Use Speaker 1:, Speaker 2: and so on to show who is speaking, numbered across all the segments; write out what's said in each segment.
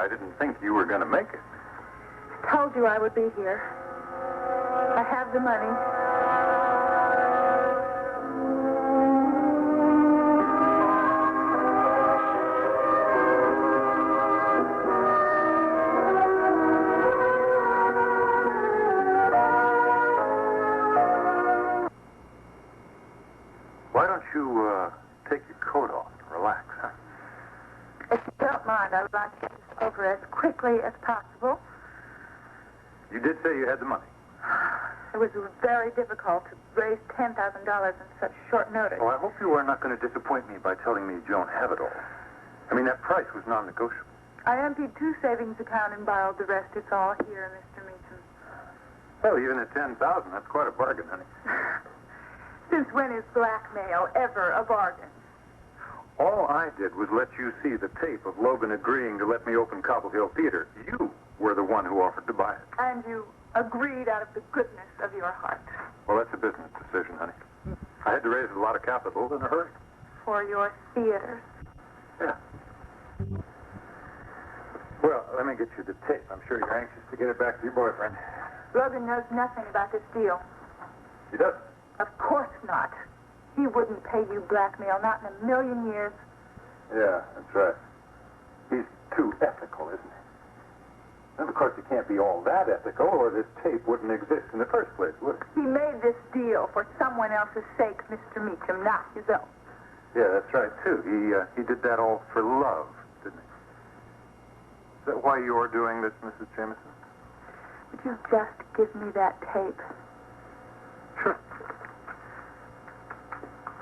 Speaker 1: I didn't think you were going to make it.
Speaker 2: Told you I would be here. I have the money.
Speaker 1: Why don't you take your coat off and relax, huh?
Speaker 2: If you don't mind, I would like to get this over as quickly as possible.
Speaker 1: You did say you had the money.
Speaker 2: It was very difficult to raise $10,000 in such short notice.
Speaker 1: Well, I hope you are not going to disappoint me by telling me you don't have it all. I mean, that price was non-negotiable.
Speaker 2: I emptied 2 savings accounts and borrowed the rest. It's all here, Mr. Meacham.
Speaker 1: Well, even at $10,000, that's quite a bargain, honey.
Speaker 2: Since when is blackmail ever a bargain?
Speaker 1: All I did was let you see the tape of Logan agreeing to let me open Cobble Hill Theater. You were the one who offered to buy it.
Speaker 2: And you agreed out of the goodness of your heart.
Speaker 1: Well, that's a business decision, honey. I had to raise a lot of capital in a hurry.
Speaker 2: For your theaters.
Speaker 1: Yeah. Well, let me get you the tape. I'm sure you're anxious to get it back to your boyfriend.
Speaker 2: Logan knows nothing about this deal.
Speaker 1: He doesn't?
Speaker 2: Of course not. He wouldn't pay you blackmail, not in a million years.
Speaker 1: Yeah, that's right. He's too ethical, isn't he? And of course, he can't be all that ethical, or this tape wouldn't exist in the first place, would it?
Speaker 2: He made this deal for someone else's sake, Mr. Meacham, not his own.
Speaker 1: Yeah, that's right, too. He did that all for love, didn't he? Is that why you're doing this, Mrs. Jameson?
Speaker 2: Would you just give me that tape?
Speaker 1: Sure.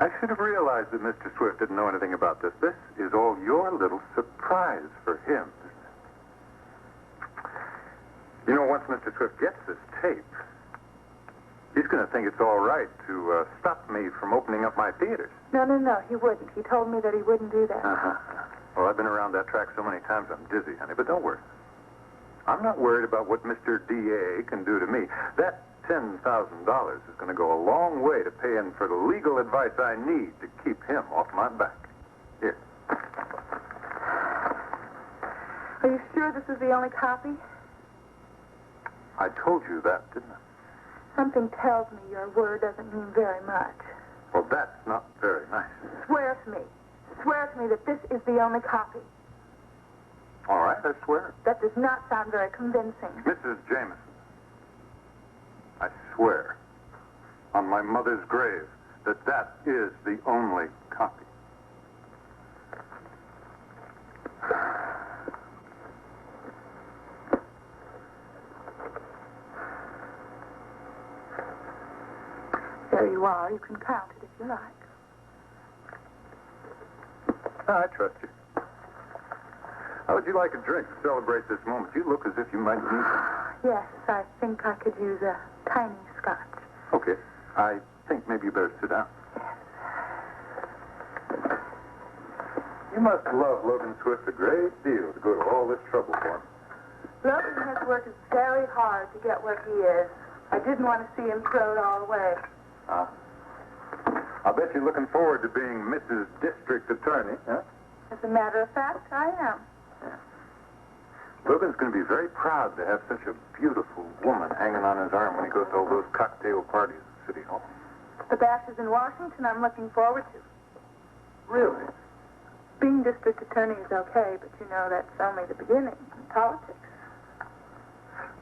Speaker 1: I should have realized that Mr. Swift didn't know anything about this. This is all your little surprise for him, isn't it? You know, once Mr. Swift gets this tape, he's going to think it's all right to stop me from opening up my theaters.
Speaker 2: No, he wouldn't. He told me that he wouldn't do that.
Speaker 1: Uh-huh. Well, I've been around that track so many times I'm dizzy, honey, but don't worry. I'm not worried about what Mr. D.A. can do to me. That $10,000 is going to go a long way to paying for the legal advice I need to keep him off my back. Here.
Speaker 2: Are you sure this is the only copy?
Speaker 1: I told you that, didn't I?
Speaker 2: Something tells me your word doesn't mean very much.
Speaker 1: Well, that's not very nice.
Speaker 2: Swear to me. Swear to me that this is the only copy.
Speaker 1: All right, I swear.
Speaker 2: That does not sound very convincing.
Speaker 1: Mrs. Jameson, I swear on my mother's grave that that is the only copy.
Speaker 2: There you are. You can count it if you like.
Speaker 1: I trust you. How would you like a drink to celebrate this moment? You look as if you might need one.
Speaker 2: Yes, I think I could use a tiny scotch.
Speaker 1: Okay. I think maybe you better sit down. You must love Logan Swift a great deal to go to all this trouble for him.
Speaker 2: Logan has worked very hard to get where he is. I didn't want to see him throw it all away.
Speaker 1: I'll bet you're looking forward to being Mrs. District Attorney, huh?
Speaker 2: As a matter of fact, I am.
Speaker 1: Yeah. Logan's going to be very proud to have such a beautiful woman hanging on his arm when he goes to all those cocktail parties at City Hall.
Speaker 2: The bash is in Washington I'm looking forward to.
Speaker 1: Really?
Speaker 2: Being district attorney is okay, but you know that's only the beginning in politics.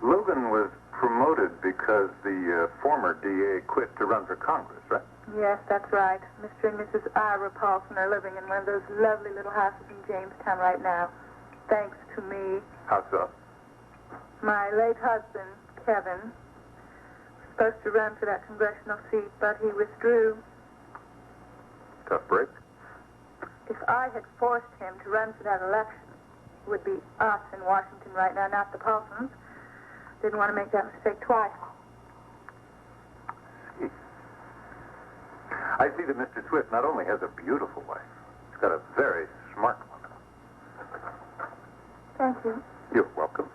Speaker 1: Logan was promoted because the former DA quit to run for Congress, right?
Speaker 2: Yes, that's right. Mr. and Mrs. Ira Paulson are living in one of those lovely little houses in Jamestown right now, thanks to me.
Speaker 1: How so?
Speaker 2: My late husband, Kevin, was supposed to run for that congressional seat, but he withdrew.
Speaker 1: Tough break.
Speaker 2: If I had forced him to run for that election, it would be us in Washington right now, not the Paulsons. Didn't want to make that mistake twice.
Speaker 1: I see that Mr. Swift not only has a beautiful wife, he's got a very smart one.
Speaker 2: Thank you.
Speaker 1: You're welcome.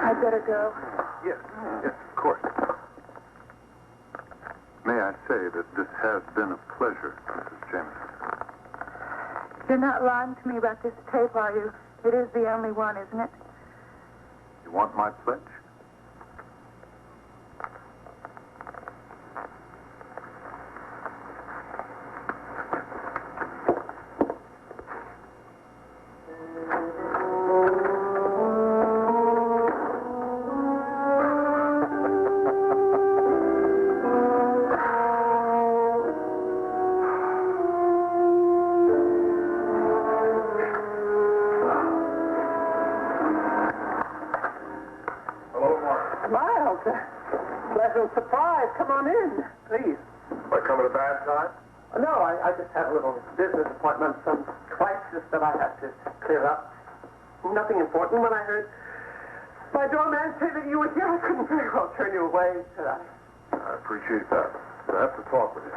Speaker 2: I'd better go.
Speaker 1: Yes, of course. May I say that this has been a pleasure, Mrs. Jameson?
Speaker 2: You're not lying to me about this tape, are you? It is the only one, isn't it?
Speaker 1: You want my pledge?
Speaker 3: Miles, pleasant surprise. Come on in, please.
Speaker 1: I come at a bad time?
Speaker 3: No, I just had a little business appointment, some crisis that I had to clear up. Nothing important. When I heard my doorman say that you were here, I couldn't very well turn you away, could I?
Speaker 1: I appreciate that. But I have to talk with you.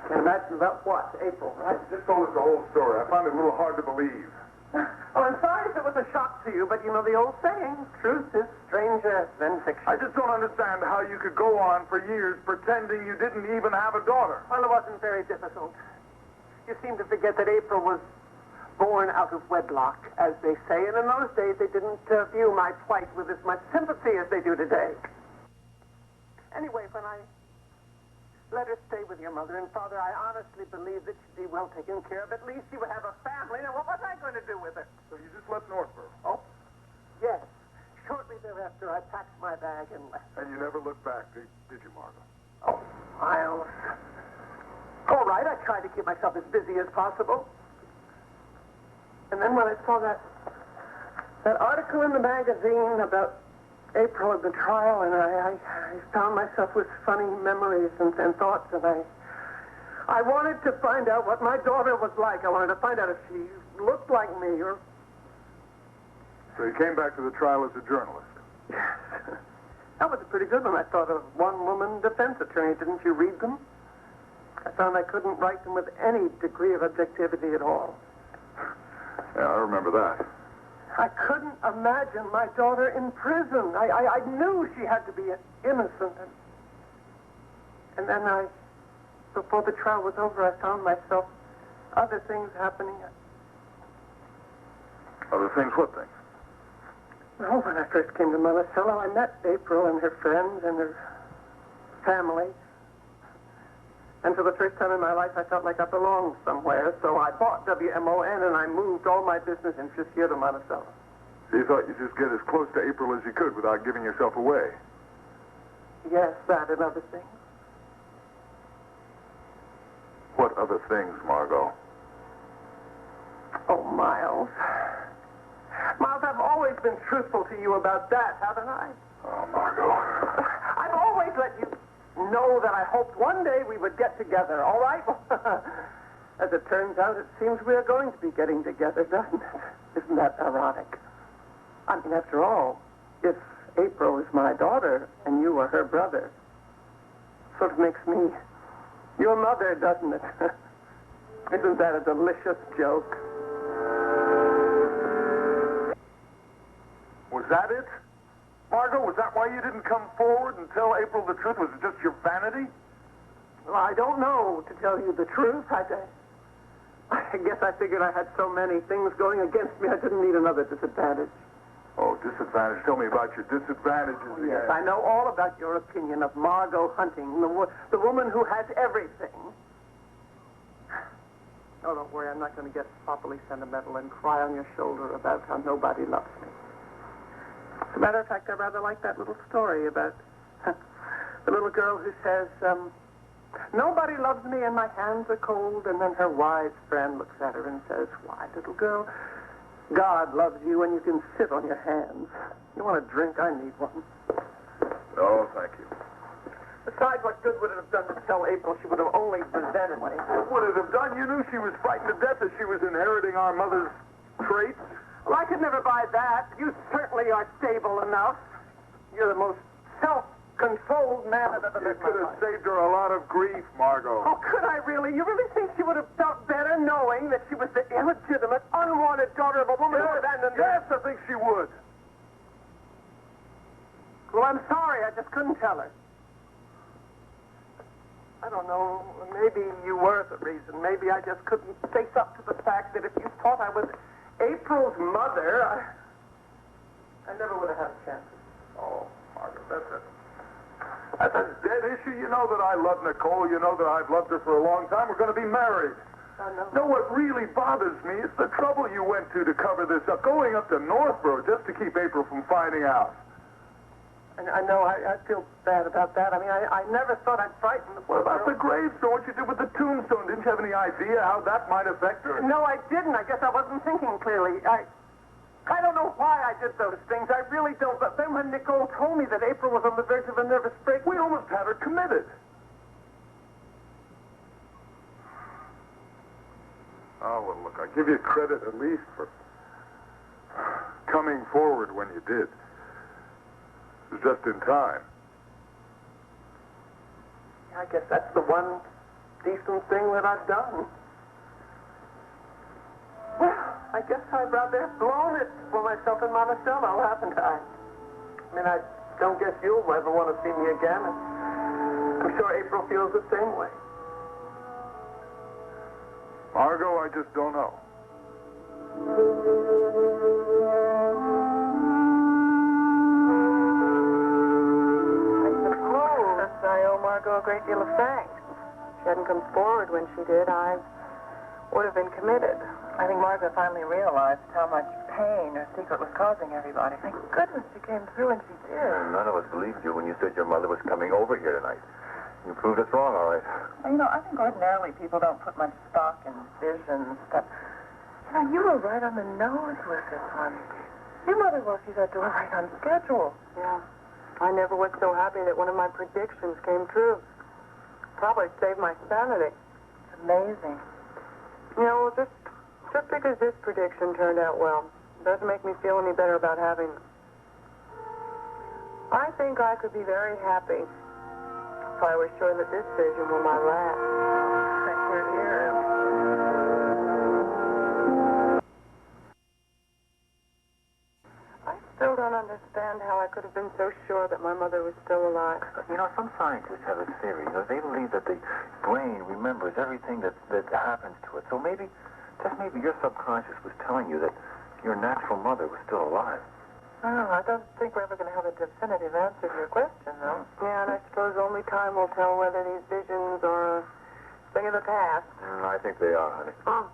Speaker 3: Can't imagine about what? April, right?
Speaker 1: Just told us the whole story. I found it a little hard to believe.
Speaker 3: Oh, I'm sorry if it was a shock to you, but you know the old saying, truth is stranger than fiction.
Speaker 1: I just don't understand how you could go on for years pretending you didn't even have a daughter.
Speaker 3: Well, it wasn't very difficult. You seem to forget that April was born out of wedlock, as they say, and in those days they didn't view my plight with as much sympathy as they do today. Anyway, when I let her stay with your mother and father, I honestly believe that she'd be well taken care of. At least she would have a family. Now, what was I going to do with her?
Speaker 1: So you just left Northborough?
Speaker 3: Oh, yes. Shortly thereafter, I packed my bag and left.
Speaker 1: And you never looked back, did you, Margot?
Speaker 3: Oh, Miles. All right, I tried to keep myself as busy as possible. And then when I saw that article in the magazine about April at the trial, and I found myself with funny memories and thoughts, and I wanted to find out what my daughter was like. I wanted to find out if she looked like me or...
Speaker 1: So you came back to the trial as a journalist?
Speaker 3: Yes. That was a pretty good one. I thought of one-woman defense attorney. Didn't you read them? I found I couldn't write them with any degree of objectivity at all.
Speaker 1: Yeah, I remember that.
Speaker 3: I couldn't imagine my daughter in prison. I knew she had to be innocent. And then before the trial was over, I found myself other things happening.
Speaker 1: Other things? What things?
Speaker 3: Well, when I first came to Monticello, I met April and her friends and her family. And for the first time in my life, I felt like I belonged somewhere. So I bought WMON and I moved all my business interests here to Monticello.
Speaker 1: So you thought you'd just get as close to April as you could without giving yourself away?
Speaker 3: Yes, that and other things.
Speaker 1: What other things, Margot?
Speaker 3: Oh, Miles. Miles, I've always been truthful to you about that, haven't I?
Speaker 1: Oh, Margot.
Speaker 3: I've always let you know that I hoped one day we would get together, all right? As it turns out, it seems we are going to be getting together, doesn't it? Isn't that ironic? I mean, after all, if April is my daughter and you are her brother, sort of makes me your mother, doesn't it? Isn't that a delicious joke?
Speaker 1: Was that it? Margot, was that why you didn't come forward and tell April the truth? Was it just your vanity?
Speaker 3: Well, I don't know, to tell you the truth. I guess I figured I had so many things going against me, I didn't need another disadvantage.
Speaker 1: Oh, disadvantage. Tell me about your disadvantages.
Speaker 3: Oh, yes, I know all about your opinion of Margot Hunting, the woman who has everything. Oh, don't worry, I'm not going to get properly sentimental and cry on your shoulder about how nobody loves me. As a matter of fact, I rather like that little story about the little girl who says, nobody loves me and my hands are cold, and then her wise friend looks at her and says, why, little girl, God loves you and you can sit on your hands. You want a drink? I need one.
Speaker 1: Oh, thank you.
Speaker 3: Besides, what good would it have done to tell April? She would have only resented me.
Speaker 1: What would it have done? You knew she was frightened to death that she was inheriting our mother's traits.
Speaker 3: Well, I could never buy that. You certainly are stable enough. You're the most self-controlled man I've ever met in my life.
Speaker 1: You could have saved her a lot of grief, Margot.
Speaker 3: Oh, could I really? You really think she would have felt better knowing that she was the illegitimate, unwanted daughter of a woman who abandoned her?
Speaker 1: Yes, I think she would.
Speaker 3: Well, I'm sorry. I just couldn't tell her. I don't know. Maybe you were the reason. Maybe I just couldn't face up to the fact that if you thought I was April's mother, I never would have had a chance.
Speaker 1: Oh, Margaret, that's a dead issue. You know that I love Nicole. You know that I've loved her for a long time. We're going to be married.
Speaker 3: I know.
Speaker 1: No, what really bothers me is the trouble you went to cover this up, going up to Northborough just to keep April from finding out.
Speaker 3: And I know I feel bad about that. I mean, I never thought I'd frighten the
Speaker 1: What
Speaker 3: poor
Speaker 1: about
Speaker 3: girl.
Speaker 1: the gravestone? What you did with the tombstone? Didn't you have any idea how that might affect her?
Speaker 3: No, I didn't. I guess I wasn't thinking clearly. I don't know why I did those things. I really don't. But then when Nicole told me that April was on the verge of a nervous break,
Speaker 1: We almost had her committed. Oh, well, look, I give you credit at least for coming forward when you did. It was just in time.
Speaker 3: I guess that's the one decent thing that I've done. Well, I guess I've rather blown it for myself in Monticello, haven't I? I mean, I don't guess you'll ever want to see me again. I'm sure April feels the same way.
Speaker 1: Margot, I just don't know.
Speaker 4: I suppose I owe Margot a great deal of thanks. If she hadn't come forward when she did, I would have been committed. I think Margot finally realized how much pain her secret was causing everybody. Thank goodness she came through and she did.
Speaker 5: None of us believed you when you said your mother was coming over here tonight. You proved us wrong, all right.
Speaker 4: Well, you know, I think ordinarily people don't put much stock in visions, but you were right on the nose with this one. Your mother walked through that door right on schedule. Yeah. I never was so happy that one of my predictions came true. Probably saved my sanity. It's amazing. You know, just because this prediction turned out well doesn't make me feel any better about having it. I think I could be very happy if I were sure that this vision were my last. Thank you, dear. I still don't understand how I could have been so sure that my mother was still alive.
Speaker 5: You know, some scientists have a theory. You know, they believe that the brain remembers everything that happens to it. So maybe, just maybe your subconscious was telling you that your natural mother was still alive.
Speaker 4: Oh, I don't think we're ever going to have a definitive answer to your question, though. Yeah, and I suppose only time will tell whether these visions are a thing of the past.
Speaker 5: I think they are, honey.
Speaker 4: Oh,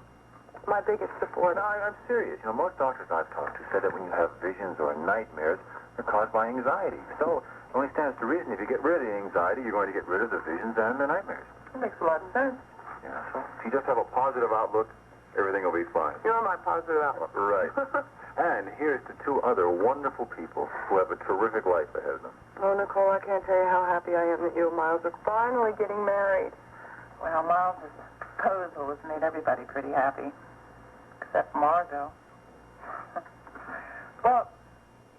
Speaker 4: my biggest support.
Speaker 5: No, I'm serious. You know, most doctors I've talked to said that when you have visions or nightmares, they're caused by anxiety. So it only stands to reason if you get rid of the anxiety, you're going to get rid of the visions and the nightmares.
Speaker 4: That makes a lot of sense.
Speaker 5: Yeah, so if you just have a positive outlook, everything will be fine.
Speaker 4: You're my positive outlook.
Speaker 5: Right. And here's to two other wonderful people who have a terrific life ahead of them.
Speaker 4: Oh, Nicole, I can't tell you how happy I am that you and Miles are finally getting married. Well, Miles' proposal has made everybody pretty happy, except Margot. Well,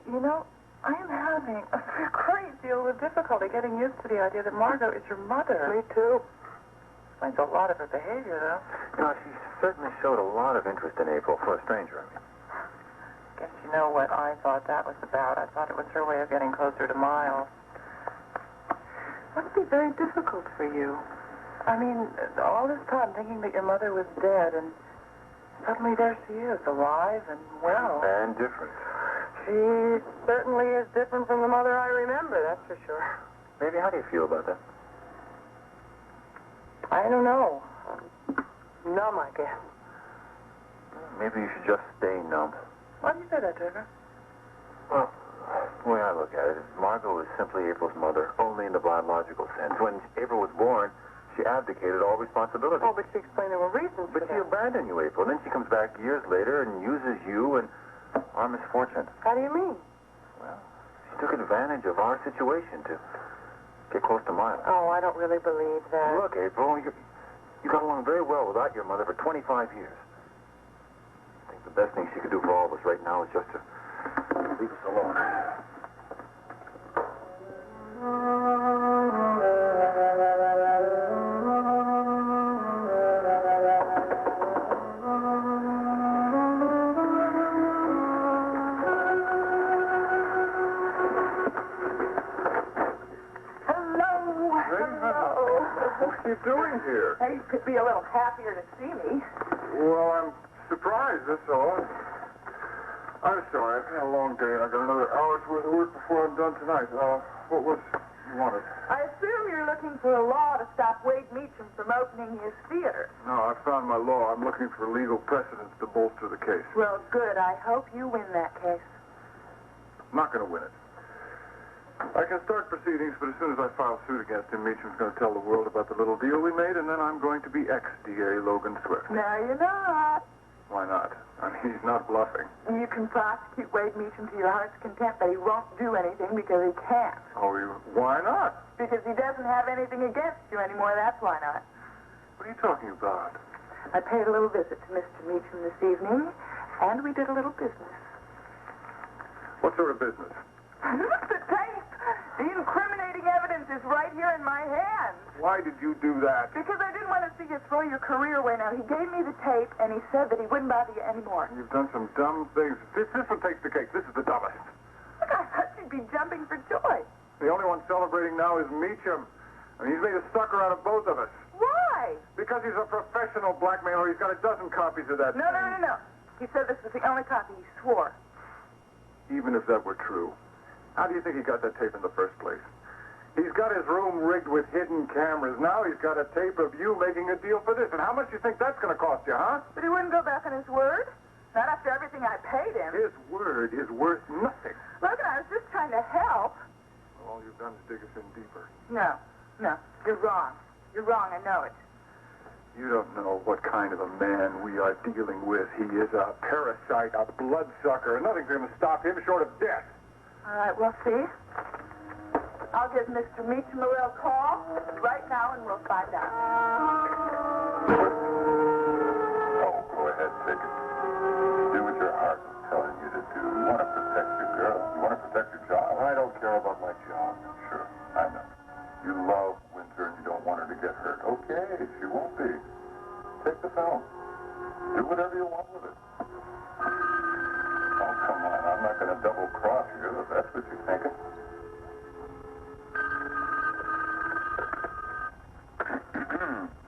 Speaker 4: you know, I am having a great deal of difficulty getting used to the idea that Margot is your mother. Me too. Explains a lot of her behavior, though.
Speaker 5: You know, she certainly showed a lot of interest in April for a stranger, I mean.
Speaker 4: Guess you know what I thought that was about. I thought it was her way of getting closer to Miles. Must be very difficult for you. I mean, all this time thinking that your mother was dead, and suddenly there she is, alive and well.
Speaker 5: And different.
Speaker 4: She certainly is different from the mother I remember, that's for sure.
Speaker 5: Maybe, how do you feel about that?
Speaker 4: I don't know. Numb, I guess.
Speaker 5: Maybe you should just stay numb.
Speaker 4: Why do you say that, Trevor?
Speaker 5: Well, the way I look at it is Margot is simply April's mother, only in the biological sense. When April was born, she abdicated all responsibility.
Speaker 4: Oh, but she explained there were reasons for
Speaker 5: But she
Speaker 4: that.
Speaker 5: abandoned you, April. Then she comes back years later and uses you and our misfortune.
Speaker 4: How do you mean?
Speaker 5: Well, she took advantage of our situation to get close to Miles.
Speaker 4: Oh, I don't really believe that.
Speaker 5: Look, April, you got along very well without your mother for 25 years. I think the best thing she could do for all of us right now is just to leave us alone.
Speaker 1: What are you doing here?
Speaker 4: Hey, you could be a little happier to see me.
Speaker 1: Well, I'm surprised, that's all. I'm sorry, I've had a long day, and I got another hour's worth of work before I'm done tonight. What was you wanted?
Speaker 4: I assume you're looking for a law to stop Wade Meacham from opening his theater.
Speaker 1: No, I found my law. I'm looking for legal precedents to bolster the case.
Speaker 4: Well, good. I hope you win that case.
Speaker 1: I'm not going to win it. I can start proceedings, but as soon as I file suit against him, Meacham's going to tell the world about the little deal we made, and then I'm going to be ex-DA Logan Swift.
Speaker 4: No, you're not.
Speaker 1: Why not? I mean, he's not bluffing.
Speaker 4: You can prosecute Wade Meacham to your heart's content, but he won't do anything because he can't.
Speaker 1: Oh, why not?
Speaker 4: Because he doesn't have anything against you anymore, that's why not.
Speaker 1: What are you talking about?
Speaker 4: I paid a little visit to Mr. Meacham this evening, and we did a little business.
Speaker 1: What sort of business?
Speaker 4: The tape! The incriminating evidence is right here in my hand.
Speaker 1: Why did you do that?
Speaker 4: Because I didn't want to see you throw your career away. Now, he gave me the tape, and he said that he wouldn't bother you anymore.
Speaker 1: You've done some dumb things. This one takes the cake. This is the dumbest.
Speaker 4: Look, I thought you'd be jumping for joy.
Speaker 1: The only one celebrating now is Meacham. And he's made a sucker out of both of us.
Speaker 4: Why?
Speaker 1: Because he's a professional blackmailer. He's got a dozen copies of that
Speaker 4: No. He said this was the only copy. He swore.
Speaker 1: Even if that were true, how do you think he got that tape in the first place? He's got his room rigged with hidden cameras. Now he's got a tape of you making a deal for this. And how much do you think that's going to cost you, huh?
Speaker 4: But he wouldn't go back on his word. Not after everything I paid him.
Speaker 1: His word is worth nothing.
Speaker 4: Logan, I was just trying to help.
Speaker 1: All you've done is dig us in deeper.
Speaker 4: No. You're wrong. You're wrong. I know it.
Speaker 1: You don't know what kind of a man we are dealing with. He is a parasite, a bloodsucker, and nothing's going to stop him short of death.
Speaker 4: All right, we'll see. I'll give Mr. Meacham a little call right now, and we'll find out.
Speaker 1: Oh, go ahead, take it. Do what your heart is telling you to do. You want to protect your girl. You want to protect your job. I don't care about my job. Sure, I know. You love Winter and you don't want her to get hurt. Okay, she won't be. Take the film. Do whatever you want with it. Oh, come on. I'm not going to double-cross you if that's what you're thinking.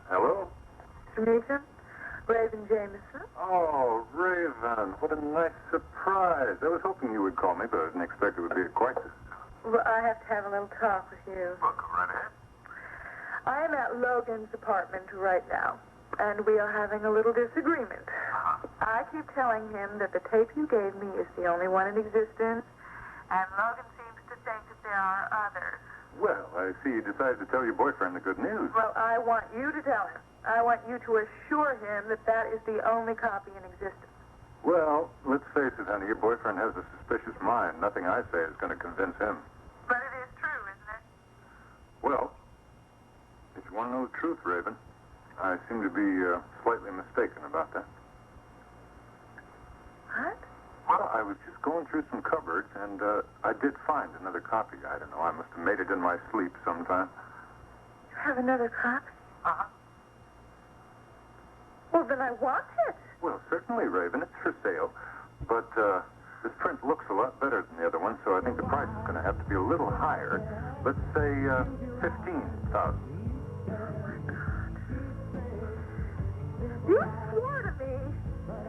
Speaker 1: Hello?
Speaker 2: Mr. Meacham? Raven Jameson?
Speaker 1: Oh, Raven. What a nice surprise. I was hoping you would call me, but I didn't expect it would be a crisis.
Speaker 2: Well, I have to have a little talk with you.
Speaker 1: Well, go right ahead.
Speaker 2: I am at Logan's apartment right now, and we are having a little disagreement. I keep telling him that the tape you gave me is the only one in existence, and Logan seems to think that there are others.
Speaker 1: Well, I see you decided to tell your boyfriend the good news.
Speaker 2: Well, I want you to tell him. I want you to assure him that that is the only copy in existence.
Speaker 1: Well, let's face it, honey. Your boyfriend has a suspicious mind. Nothing I say is going to convince him.
Speaker 2: But it is true, isn't it?
Speaker 1: Well, if you want to know the truth, Raven, I seem to be slightly mistaken about that.
Speaker 2: What?
Speaker 1: Well, I was just going through some cupboards, and I did find another copy. I don't know. I must have made it in my sleep sometime.
Speaker 2: You have another copy?
Speaker 1: Uh-huh.
Speaker 2: Well, then I want it.
Speaker 1: Well, certainly, Raven. It's for sale. But this print looks a lot better than the other one, so I think the price is going to have to be a little higher. Let's say $15,000.
Speaker 2: You swore to me.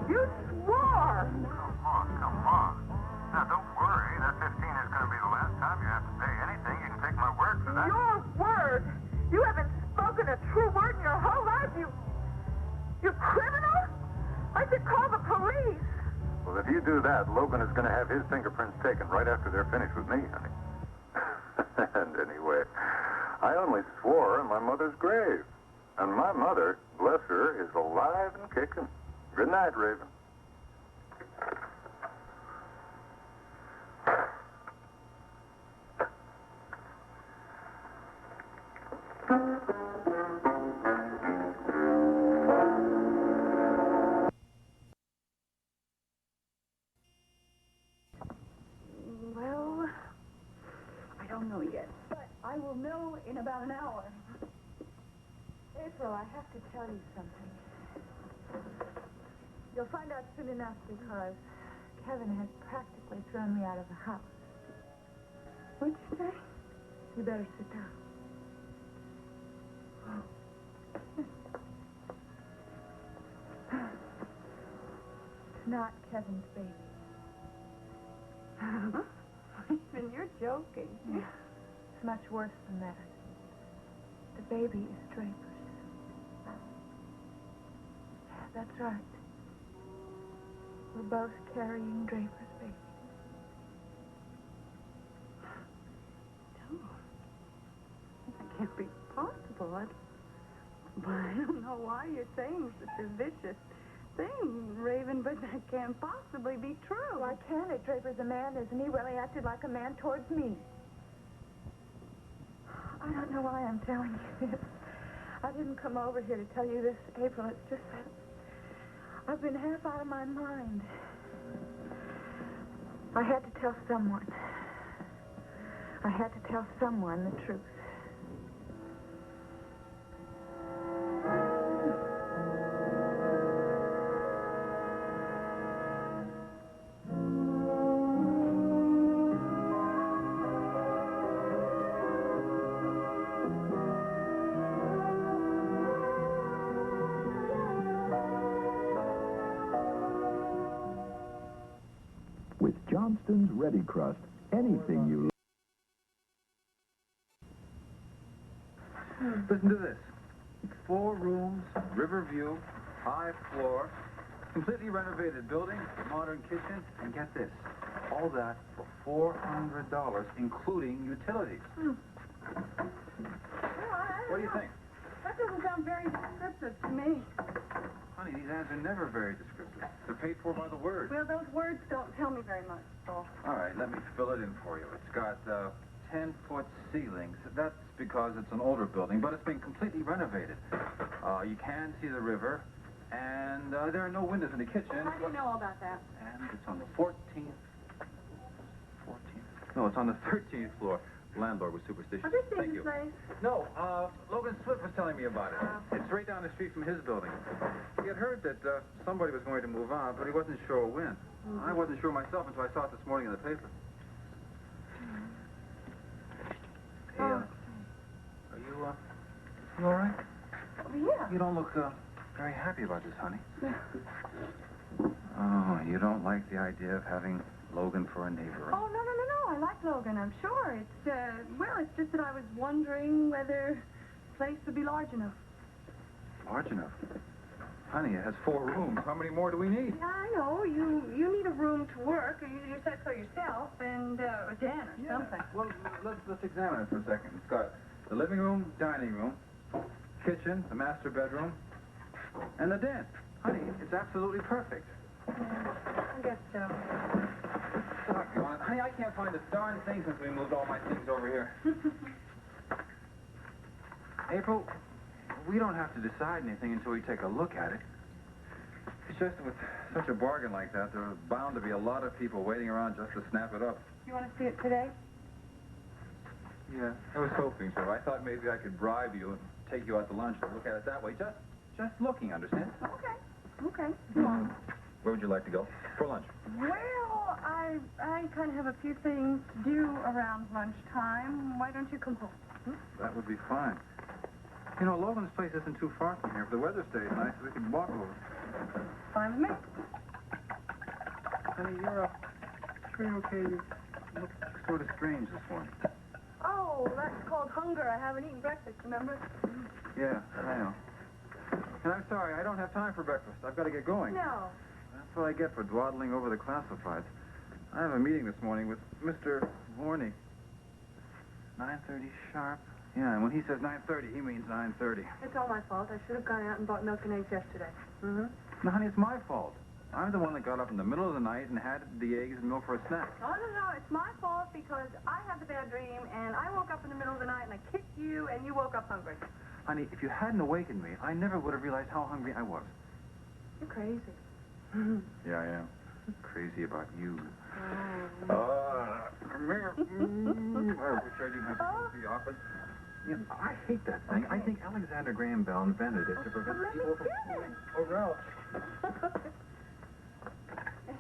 Speaker 2: You swore.
Speaker 1: Come on. Now, don't worry. That 15 is going to be the last time you have to pay anything. You can take my word for that.
Speaker 2: Your word? You haven't spoken a true word in your whole life. You criminal? I should call the police.
Speaker 1: Well, if you do that, Logan is going to have his fingerprints taken right after they're finished with me, honey. And anyway, I only swore on my mother's grave. And my mother, bless her, is alive and kicking. Good night, Raven.
Speaker 6: Well, I don't know yet, but I will know in about an hour.
Speaker 2: April, I have to tell you something. You'll find out soon enough because Kevin has practically thrown me out of the house.
Speaker 6: What'd you say?
Speaker 2: You better sit down.
Speaker 6: Oh.
Speaker 2: It's not Kevin's baby.
Speaker 6: Raven, you're joking.
Speaker 2: It's much worse than that. The baby is Draper's. That's right. We're both carrying Draper's baby.
Speaker 6: No. That can't be possible. I don't know why you're saying such a vicious thing, Raven, but that can't possibly be true.
Speaker 2: Why can't it? Draper's a man, isn't he? Well, he acted like a man towards me. I don't know why I'm telling you this. I didn't come over here to tell you this, April. It's just that I've been half out of my mind. I had to tell someone. I had to tell someone the truth.
Speaker 7: With Johnston's Ready Crust, anything you...
Speaker 8: Listen to this. 4 rooms, river view, high floor, completely renovated building, modern kitchen, and get this, all that for $400, including utilities. What do you think?
Speaker 6: That doesn't sound very descriptive to me.
Speaker 8: Honey, these ads are never very descriptive. They're paid for by the word.
Speaker 6: Well, those words don't tell me very much, so.
Speaker 8: All right, let me fill it in for you. It's got 10-foot ceilings. That's because it's an older building, but it's been completely renovated. You can see the river, and there are no windows in the kitchen.
Speaker 6: How do you know all about that?
Speaker 8: And it's on the 14th. No, it's on the 13th floor. The landlord was superstitious.
Speaker 6: Have you seen
Speaker 8: Thank
Speaker 6: this
Speaker 8: you.
Speaker 6: place?
Speaker 8: No, Logan Swift was telling me about it. It's right down the street from his building. He had heard that somebody was going to move out, but he wasn't sure when. I wasn't sure myself until I saw it this morning in the paper. Hey, are you all right?
Speaker 6: Yeah.
Speaker 8: You don't look very happy about this, honey. Oh, you don't like the idea of having Logan for a neighbor?
Speaker 6: Oh, no. I like Logan, I'm sure. It's just that I was wondering whether the place would be large enough.
Speaker 8: Large enough? Honey, it has 4 rooms. How many more do we need?
Speaker 6: Yeah, I know. You need a room to work. You said so yourself, and a den or something.
Speaker 8: Well, let's examine it for a second. It's got the living room, dining room, kitchen, the master bedroom, and the den. Honey, it's absolutely perfect.
Speaker 6: I guess so.
Speaker 8: Honey, I can't find a darn thing since we moved all my things over here. April, we don't have to decide anything until we take a look at it. It's just with such a bargain like that, there are bound to be a lot of people waiting around just to snap it up.
Speaker 6: You want to see it today?
Speaker 8: Yeah, I was hoping so. I thought maybe I could bribe you and take you out to lunch to look at it that way. Just looking, understand?
Speaker 6: Okay. Come on.
Speaker 8: Where would you like to go for lunch?
Speaker 6: Well, I kind of have a few things to do around lunchtime. Why don't you come home?
Speaker 8: That would be fine. You know, Logan's place isn't too far from here. If the weather stays nice, we could walk over.
Speaker 6: Fine with me.
Speaker 8: Honey, you're okay. You look sort of strange this morning.
Speaker 6: Oh, that's called hunger. I haven't eaten breakfast, remember?
Speaker 8: Yeah, I know. And I'm sorry, I don't have time for breakfast. I've got to get going.
Speaker 6: No.
Speaker 8: That's what I get for dawdling over the classifieds. I have a meeting this morning with Mr. Vorney. 9:30 sharp. Yeah, and when he says 9:30, he means 9:30.
Speaker 6: It's all my fault. I should have gone out and bought milk and eggs yesterday.
Speaker 8: No, honey, it's my fault. I'm the one that got up in the middle of the night and had the eggs and milk for a snack.
Speaker 6: No. It's my fault because I had the bad dream and I woke up in the middle of the night and I kicked you and you woke up hungry.
Speaker 8: Honey, if you hadn't awakened me, I never would have realized how hungry I was.
Speaker 6: You're crazy.
Speaker 8: Yeah, I am. Crazy about you. Come here. I wish I didn't have to go to the office. You know, I hate that thing. I think Alexander Graham Bell invented it to prevent people from fooling over else.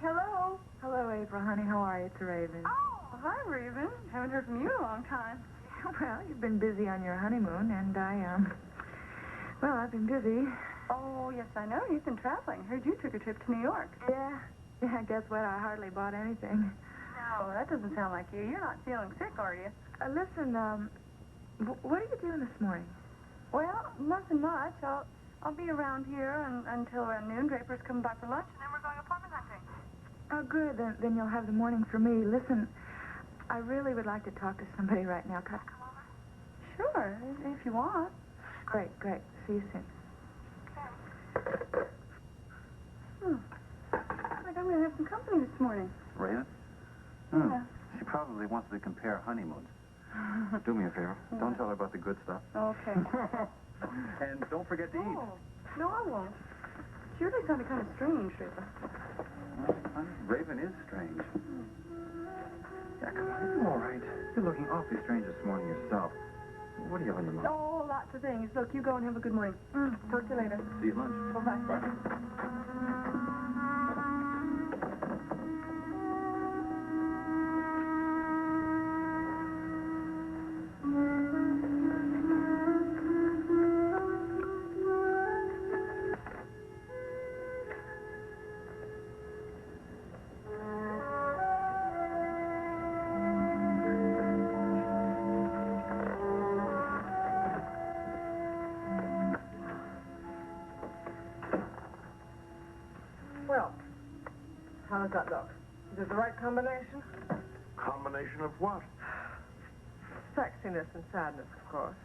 Speaker 6: Hello.
Speaker 2: Hello, April, honey. How are you? It's Raven.
Speaker 6: Oh, hi, Raven. Haven't heard from you in a long time.
Speaker 2: Well, you've been busy on your honeymoon, and I've been busy
Speaker 6: Oh, yes, I know. You've been traveling. Heard you took a trip to New York.
Speaker 2: Yeah. Yeah, guess what? I hardly bought anything.
Speaker 6: No, that doesn't sound like you. You're not feeling sick, are you?
Speaker 2: Listen, what are you doing this morning?
Speaker 6: Well, nothing much. I'll be around here until around noon. Draper's coming back for lunch, and then we're going apartment hunting.
Speaker 2: Oh, good. Then you'll have the morning for me. Listen, I really would like to talk to somebody right now. Can I come over?
Speaker 6: Sure, if you want.
Speaker 2: Great. See you soon.
Speaker 6: Like I'm going to have some company this morning.
Speaker 5: Raven?
Speaker 6: Yeah.
Speaker 5: She probably wants to compare honeymoons. Do me a favor. Don't tell her about the good stuff.
Speaker 6: Okay.
Speaker 5: And don't forget to eat.
Speaker 6: Oh, no, I won't. She really sounded kind of strange, Draper.
Speaker 5: Honey, Raven is strange. Yeah, come on. You're all right. You're looking awfully strange this morning yourself. What do you have in your mouth?
Speaker 6: Oh, lots of things. Look, you go and have a good morning. Talk to you later.
Speaker 5: See you at lunch.
Speaker 6: Bye-bye.
Speaker 5: Bye.
Speaker 4: Well, how does that look? Is it the right combination?
Speaker 1: Combination of what?
Speaker 4: Sexiness and sadness, of course.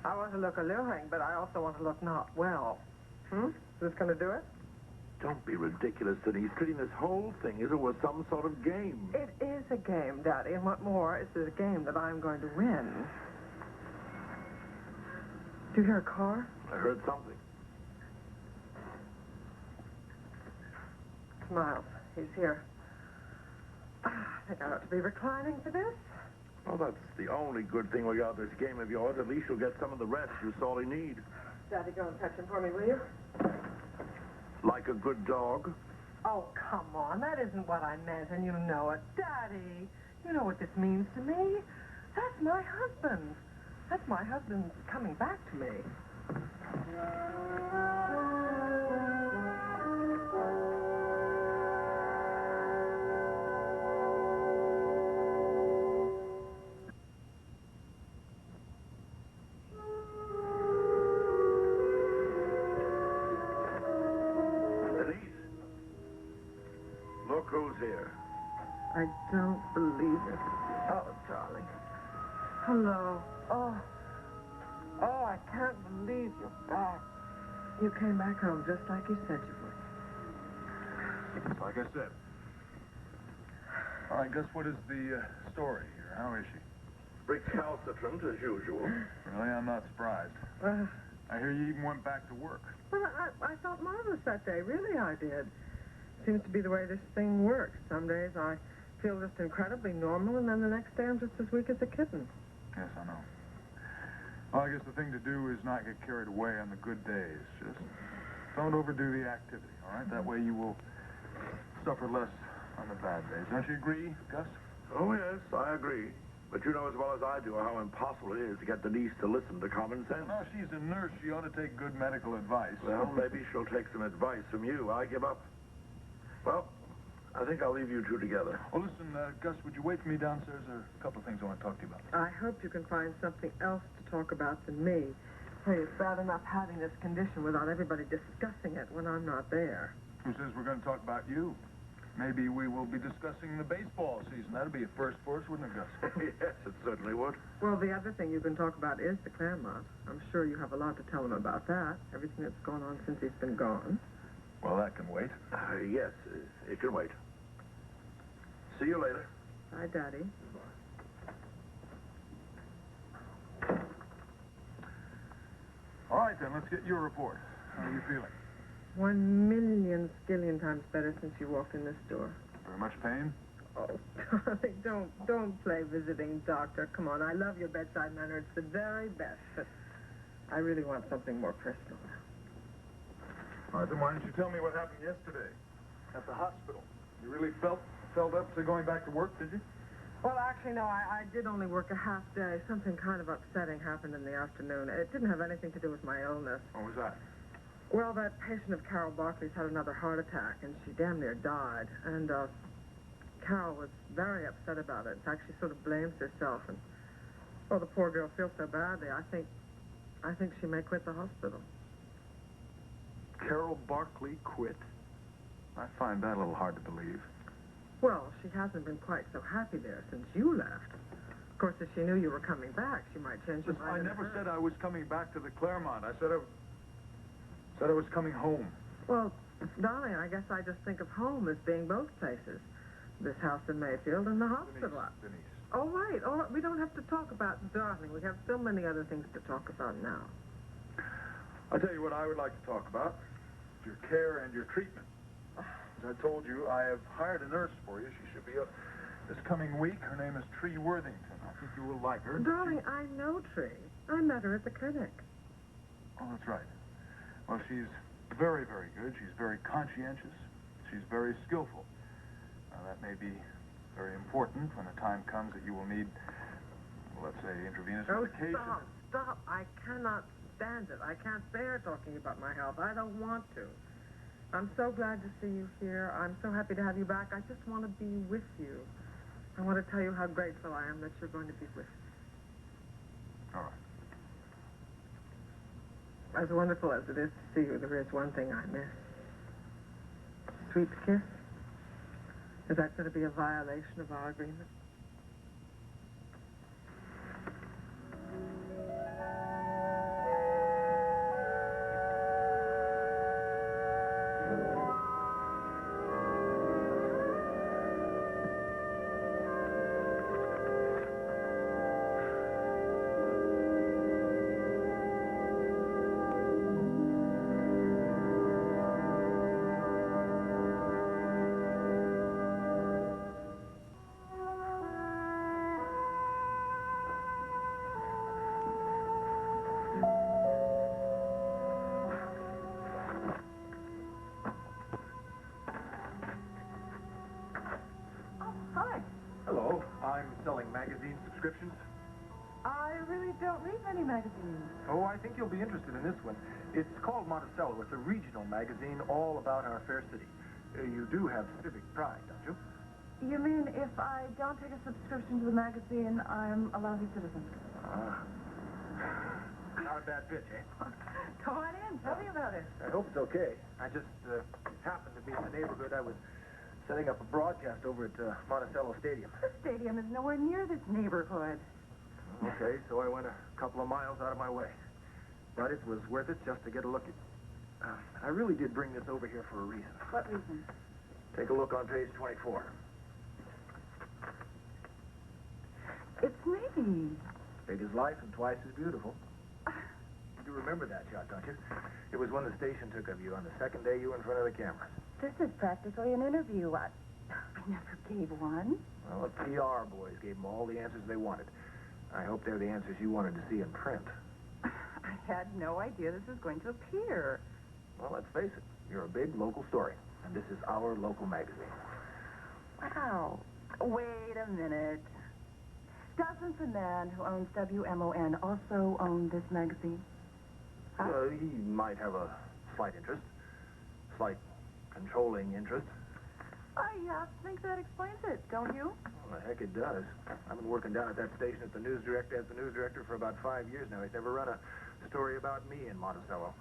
Speaker 4: I want to look alluring, but I also want to look not well. Is this going to do it?
Speaker 9: Don't be ridiculous, Denise. Treating this whole thing as if it was some sort of game.
Speaker 4: It is a game, Daddy, and what more, it's a game that I'm going to win. Do you hear a car?
Speaker 9: I heard something.
Speaker 4: It's Miles. He's here. I think I ought to be reclining for this.
Speaker 9: Well, that's the only good thing we got out of this game of yours. At least you'll get some of the rest. That's all you need.
Speaker 4: Daddy, go and fetch him for me, will you?
Speaker 9: Like a good dog.
Speaker 4: Oh, come on. That isn't what I meant, and you know it. Daddy, you know what this means to me? That's my husband. That's my husband coming back to me.
Speaker 9: Look who's here.
Speaker 4: I don't believe it. Oh, darling. Hello. Oh, I can't believe you're back. You came back home just like you said you would.
Speaker 8: Like I said. All right, Gus, what is the story here? How is she?
Speaker 9: Recalcitrant as usual.
Speaker 8: Really, I'm not surprised. I hear you even went back to work.
Speaker 4: Well, I felt marvelous that day. Really, I did. Seems to be the way this thing works. Some days I feel just incredibly normal, and then the next day I'm just as weak as a kitten.
Speaker 8: Yes, I know. Well, I guess the thing to do is not get carried away on the good days. Just don't overdo the activity, all right? That way you will suffer less on the bad days. Don't you agree, Gus?
Speaker 9: Oh, yes, I agree. But you know as well as I do how impossible it is to get Denise to listen to common sense.
Speaker 8: No, she's a nurse. She ought to take good medical advice.
Speaker 9: Well, maybe she'll take some advice from you. I give up. Well, I think I'll leave you two together.
Speaker 8: Well, listen, Gus, would you wait for me downstairs? There are a couple of things I want to talk to you about.
Speaker 4: I hope you can find something else to talk about than me. Hey, it's bad enough having this condition without everybody discussing it when I'm not there.
Speaker 8: Who says we're going to talk about you? Maybe we will be discussing the baseball season. That'd be a first for us, wouldn't it, Gus?
Speaker 9: Yes, it certainly would.
Speaker 4: Well, the other thing you can talk about is the Claremont. I'm sure you have a lot to tell him about that. Everything that's gone on since he's been gone.
Speaker 8: Well, that can wait.
Speaker 9: Yes, it can wait. See you later.
Speaker 4: Bye, Daddy.
Speaker 8: All right, then, let's get your report. How are you feeling?
Speaker 4: 1,000,000 skillion times better since you walked in this door.
Speaker 8: Very much pain?
Speaker 4: Oh, darling, don't play visiting doctor. Come on, I love your bedside manner. It's the very best, but I really want something more personal.
Speaker 8: All right, then why don't you tell me what happened yesterday at the hospital? You really felt up to going back to work, did you?
Speaker 4: Well, actually, no, I did only work a half day. Something kind of upsetting happened in the afternoon. It didn't have anything to do with my illness.
Speaker 8: What was that?
Speaker 4: Well, that patient of Carol Barkley's had another heart attack, and she damn near died. And, Carol was very upset about it. In fact, she sort of blames herself. And, well, the poor girl feels so badly. I think she may quit the hospital.
Speaker 8: Carol Barkley quit? I find that a little hard to believe.
Speaker 4: Well, she hasn't been quite so happy there since you left. Of course, if she knew you were coming back, she might change her mind.
Speaker 8: I never said I was coming back to the Claremont. I said I was coming home.
Speaker 4: Well, darling, I guess I just think of home as being both places. This house in Mayfield and the hospital.
Speaker 8: Denise.
Speaker 4: All right. We don't have to talk about darling. We have so many other things to talk about now.
Speaker 8: I'll tell you what I would like to talk about. Your care and your treatment. As I told you, I have hired a nurse for you. She should be up this coming week. Her name is Tree Worthington. I think you will like her.
Speaker 4: Darling, I know Tree. I met her at the clinic.
Speaker 8: Oh, that's right. Well, she's very, very good. She's very conscientious. She's very skillful. That may be very important when the time comes that you will need, well, let's say, intravenous medication.
Speaker 4: Stop. I cannot stand it. I can't bear talking about my health. I don't want to. I'm so glad to see you here. I'm so happy to have you back. I just want to be with you. I want to tell you how grateful I am that you're going to be with me.
Speaker 8: All right.
Speaker 4: As wonderful as it is to see you, there is one thing I miss. Sweet kiss. Is that going to be a violation of our agreement?
Speaker 8: Hello. I'm selling magazine subscriptions.
Speaker 4: I really don't read many magazines.
Speaker 8: Oh, I think you'll be interested in this one. It's called Monticello. It's a regional magazine all about our fair city. You do have civic pride, don't you?
Speaker 4: You mean if I don't take a subscription to the magazine, I'm a lousy citizen?
Speaker 8: Not a bad pitch, eh?
Speaker 4: Go on in. Tell me about it.
Speaker 8: I hope it's okay. I just happened to be in the neighborhood. I was setting up a broadcast over at Monticello Stadium.
Speaker 4: The stadium is nowhere near this neighborhood.
Speaker 8: Okay, so I went a couple of miles out of my way. But it was worth it just to get a look at... I really did bring this over here for a reason.
Speaker 4: What reason?
Speaker 8: Take a look on page 24.
Speaker 4: It's me.
Speaker 8: Big as life and twice as beautiful. You remember that shot, don't you? It was when the station took of you on the second day you were in front of the cameras.
Speaker 4: This is practically an interview. I never gave one.
Speaker 8: Well, the PR boys gave them all the answers they wanted. I hope they're the answers you wanted to see in print.
Speaker 4: I had no idea this was going to appear.
Speaker 8: Well, let's face it. You're a big local story, and this is our local magazine.
Speaker 4: Wow. Wait a minute. Doesn't the man who owns WMON also own this magazine?
Speaker 8: He might have a slight interest. Slight controlling interest.
Speaker 4: I think that explains it, don't you?
Speaker 8: Well, the heck it does. I've been working down at that station as the news director for about 5 years now. He's never run a story about me in Monticello.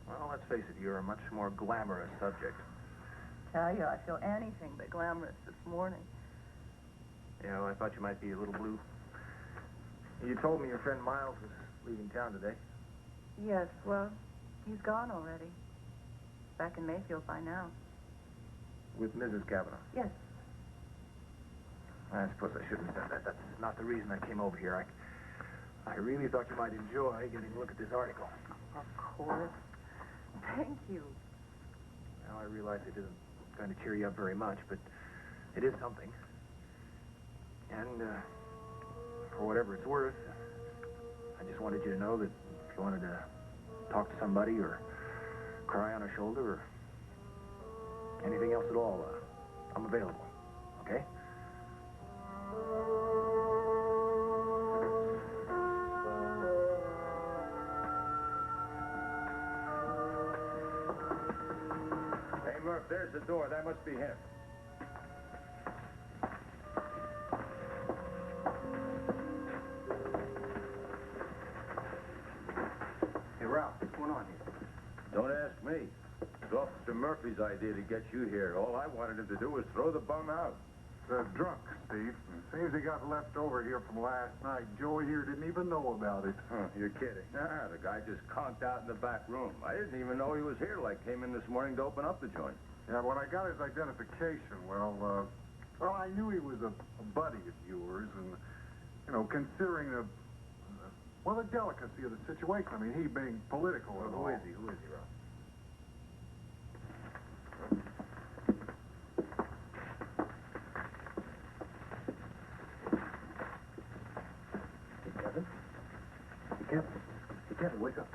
Speaker 8: Well, let's face it, you're a much more glamorous subject.
Speaker 4: Tell you, I feel anything but glamorous this morning.
Speaker 8: Yeah, well, I thought you might be a little blue. You told me your friend Miles was leaving town today.
Speaker 4: Yes, well, he's gone already. Back in Mayfield by now.
Speaker 8: With Mrs. Cavanaugh.
Speaker 4: Yes.
Speaker 8: I suppose I shouldn't have said that. That's not the reason I came over here. I really thought you might enjoy getting a look at this article.
Speaker 4: Of course. Thank you.
Speaker 8: Now, I realize it isn't going to cheer you up very much, but it is something. And, for whatever it's worth, I just wanted you to know that if you wanted to talk to somebody or cry on a shoulder or anything else at all, I'm available. Okay?
Speaker 9: there's the door. That must be him.
Speaker 8: Hey, Ralph, what's going on here?
Speaker 9: Don't ask me. It's Officer Murphy's idea to get you here. All I wanted him to do was throw the bum out.
Speaker 1: Drunk, Steve. Seems he got left over here from last night. Joey here didn't even know about it.
Speaker 9: Huh, you're kidding. Nah, the guy just conked out in the back room. I didn't even know he was here. Like, came in this morning to open up the joint.
Speaker 1: Yeah, when I got his identification, well, I knew he was a buddy of yours, and, you know, considering the delicacy of the situation. I mean, he being political and all.
Speaker 8: Who is he, Ralph? Kevin, wake up.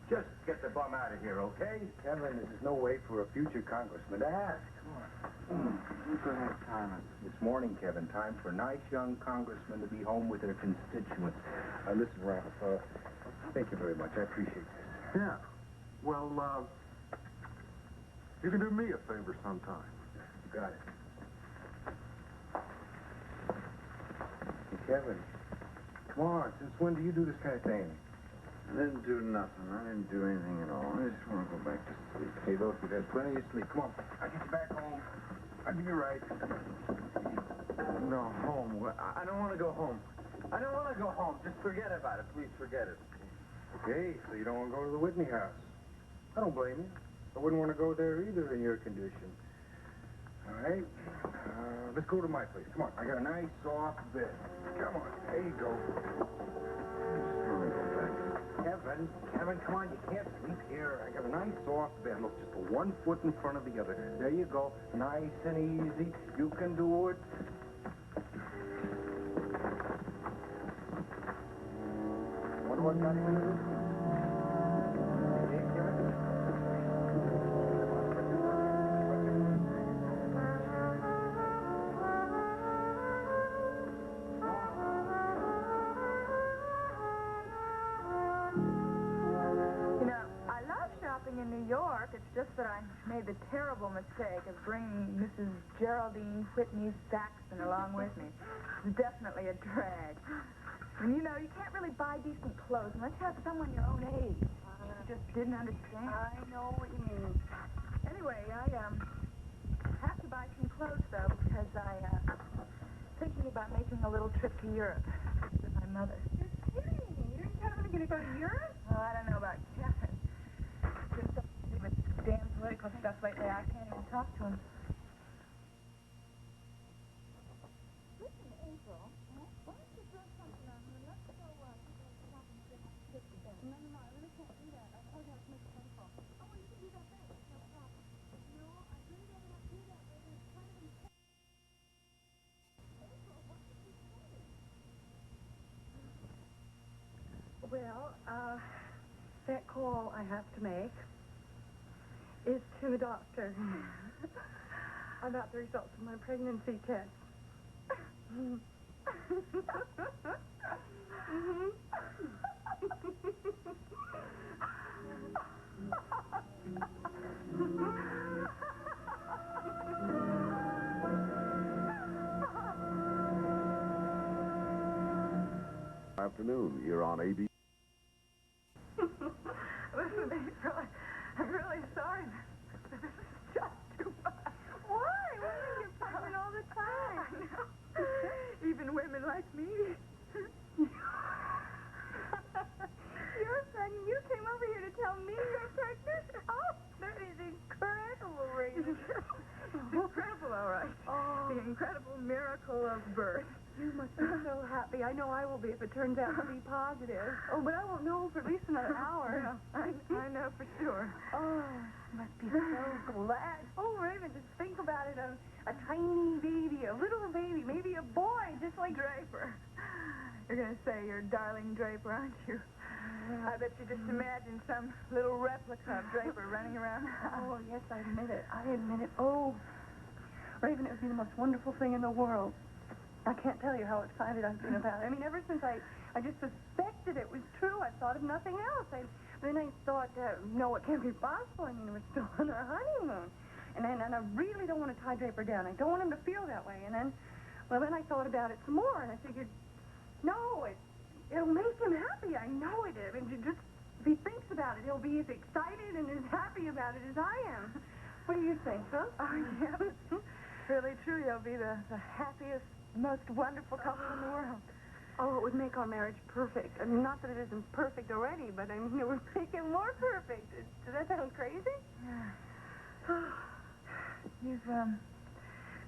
Speaker 9: Just get the bum out of here, okay?
Speaker 8: Kevin, this is no way for a future congressman to ask. Come on.
Speaker 1: Who's going to have time?
Speaker 8: This morning, Kevin, time for nice young congressmen to be home with their constituents. Listen, Ralph, thank you very much. I appreciate this.
Speaker 1: Yeah. Well, you can do me a favor sometime.
Speaker 8: You got it. Hey, Kevin, come on. Since when do you do this kind of thing?
Speaker 1: I didn't do nothing. I didn't do anything at all. I just want to go back to sleep.
Speaker 8: Hey, look, you've had plenty of sleep. Come on. I'll get you back home. I'll give you a ride.
Speaker 1: No, home. I don't want to go home. I don't want to go home. Just forget about it. Please forget it.
Speaker 8: Okay, so you don't want to go to the Whitney house. I don't blame you. I wouldn't want to go there either in your condition. All right. Let's go to my place. Come on. I got a nice soft bed. Come on. There you go. Kevin, come on. You can't sleep here. I got a nice soft bed. Look, just 1 foot in front of the other. There you go. Nice and easy. You can do it. Wonder what got him into this? Hey, Kevin?
Speaker 2: In New York, it's just that I made the terrible mistake of bringing Mrs. Geraldine Whitney Saxon along with me. It's definitely a drag. And you know, you can't really buy decent clothes unless you have someone your own age. She just didn't understand. I know what you mean. Anyway, I have to buy some clothes though because thinking about making a little trip to Europe with my mother. You're kidding me? You're Kevin going to go to Europe? Oh, I don't know about Kevin. With damn political stuff lately, I can't even talk to him. Listen, April, why don't you throw something on her? Let's go stop and sit together. No, I really can't do that. I told you I have to make a phone call. Oh, well, you can do that then. No problem. No, I really don't have to do that, but it's kind of important. April, what did you say? Well, that call I have to make is to the doctor about the results of my pregnancy test.
Speaker 10: Afternoon. You're on AB.
Speaker 2: Listen, April, I'm really sorry. This is just too much. Why? You're pregnant all the time. I know. Even women like me. You're pregnant. You came over here to tell me you're pregnant? Oh, that is incredible, Raven. It's incredible, all right. Oh. The incredible miracle of birth. You must be so happy. I know I will be if it turns out to be positive. Oh, but I won't know for at least another hour. No, I know for sure. Oh, you must be so glad. Oh, Raven, just think about it. A tiny baby, a little baby, maybe a boy, just like Draper. You're going to say you're darling Draper, aren't you? I bet you just imagine some little replica of Draper running around. Oh, yes, I admit it. Oh, Raven, it would be the most wonderful thing in the world. I can't tell you how excited I've been about it. I mean, ever since I just suspected it was true, I thought of nothing else. Then I thought, no, it can't be possible. I mean, we're still on our honeymoon.
Speaker 6: And I really don't want to tie Draper down. I don't want him to feel that way. And then, well, then I thought about it some more, and I figured, no, it'll make him happy. I know it is. I mean, just if he thinks about it, he'll be as excited and as happy about it as I am. What do you think, huh?
Speaker 2: Oh, yeah. It's really true. You'll be the happiest, most wonderful couple in the world.
Speaker 6: Oh, it would make our marriage perfect. I mean, not that it isn't perfect already, but I mean, it would make it more perfect. Does that sound crazy?
Speaker 2: Yeah. You've,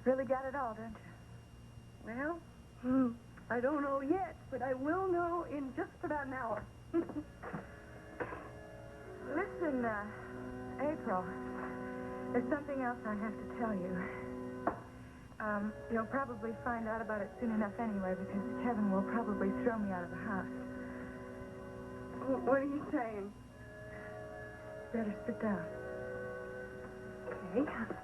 Speaker 2: really got it all, don't you?
Speaker 6: Well, I don't know yet, but I will know in just about an hour.
Speaker 2: Listen, April, there's something else I have to tell you. You'll probably find out about it soon enough anyway, because Kevin will probably throw me out of the house.
Speaker 6: What are you saying?
Speaker 2: Better sit down.
Speaker 6: Okay.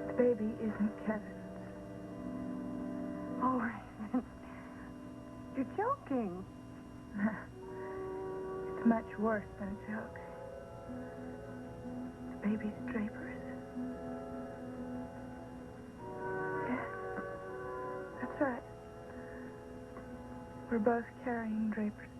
Speaker 2: The baby isn't Kevin's.
Speaker 6: Oh, Raven. You're joking.
Speaker 2: It's much worse than a joke. The baby's Draper's. Yes, that's right. We're both carrying Draper's